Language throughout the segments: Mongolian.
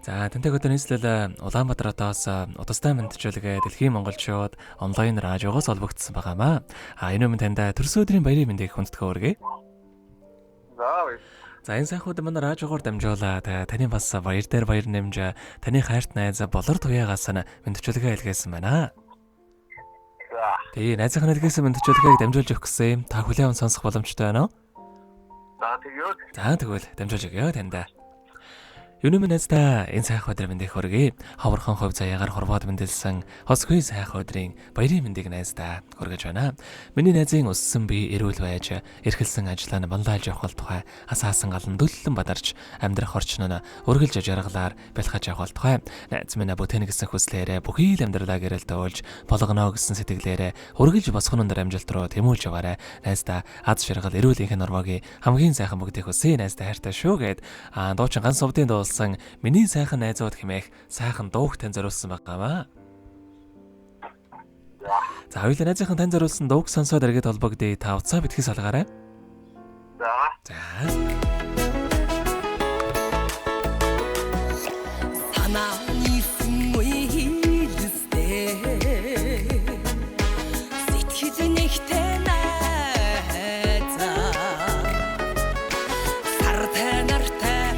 За тэнтэй өдөр нийслэл Улаанбаатар хотоос удастай мэдчилгээ Дэлхийн Монголчууд онлайн радиогоос олбогдсон байгаамаа. Энэ өмнө танд төрсөн өдрийн баярын мэндийг хүндэтгэх өргөе. За энэ сайхууд манай радиогоор дамжуулаад таны бас баяр дээр баяр нэмж таны хайрт найз болор туяагаас нь мэдчилгээ илгээсэн байна. Тэгээ найзынхаа илгээсэн мэдчилгээг дамжуулж өгөх гэсэн та хүлээн сонсох боломжтой байна уу? За тэгвэл дамжуулж өгье танд. Юунын нэстэ энэ сайхан өдрийн мэндийг хүргэе. Ховорхон хувь заяагаар хорвоод мэндэлсэн хосгүй сайхан өдрийн баярын мэндийг найздаа хүргэж байна. Миний найзын өссөн бие эрүүл байж, эрхэлсэн ажлаа нь банлайлж явах тухай асаасан галан дөллөн бадарч амьдрах орчин нь өргөлж жаргалаар бэлхэж явах тухай. Найз минь бүтээн гэсэн хүслээрээ бүхий л амьдралаа гэрэлтүүлж болгоно гэсэн сэтгэлээрээ өргөлж босгонон дээр амжилт руу тэмүүлж яваарай. Найздаа аз жаргал эрүүлийнх нь орвогийн хамгийн сайхан бүгдийг хүсье. Найздаа хайртай шүү гэд дуучин ганц увдын миний сайхан найзууд хэмээх сайхан дууг тань зориулсан байгаамаа. За хоёулаа найзынхан тань зориулсан дууг сонсоод эргээд холбогдъё. Та утсаа битгий салгаарай. За. Санааны сүмүйлстэй сэтгэж нэгтэй найзаа сартай нартай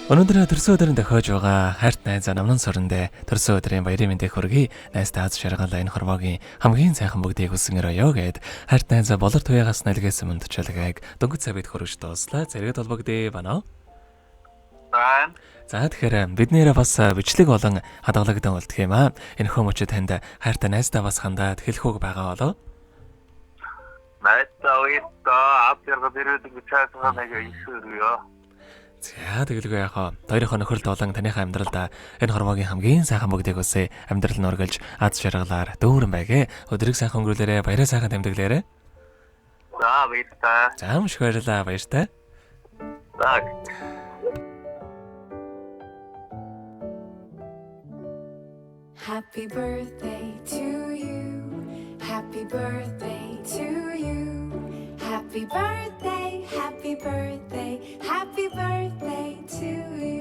Өнөөдөр төрсөн өдрийн тохиож байгаа хайрт найзаа намнан сорндэ төрсөн өдрийн баярын мэндийг хүргэе. Найздаа аз жаргал энэ хорвогийн хамгийн сайхан бүгдийг хүсэн өрөөё гэд хайрт найзаа болор туяагаас нэлгээсэн мэдчилгээг дөнгөж цавид хөрөж дууслаа. Зэрэг толбогдъё байна. За тэгэхээр бид нэрээ бас бичлэг болон хадгалагдан болдох юм аа. Энэ хүмүүчид танд хайртай найздаа бас хандаад хэлэхүүг байгаа болоо. Найздаа уяатаа ав ярга дэрээд бичээсээ нэг ийшүүрөө. За тэгэлгүй яхаа. Хоёрын нөхөрлөлт болон таныхаа амьдралд энэ хорвогийн хамгийн сайхан бүгдийг өсөө амьдрал нь өргөлж аз жаргалаар дүүрэн байгээ. Өдрийг сайхан өнгөрүүлээрэ, баяраа сайхан тэмдэглээрэ. За баярлалаа. За маш их баярлалаа, баяртай. За. Happy birthday to you. Happy birthday to you. Happy birthday, happy birthday, happy birthday to you.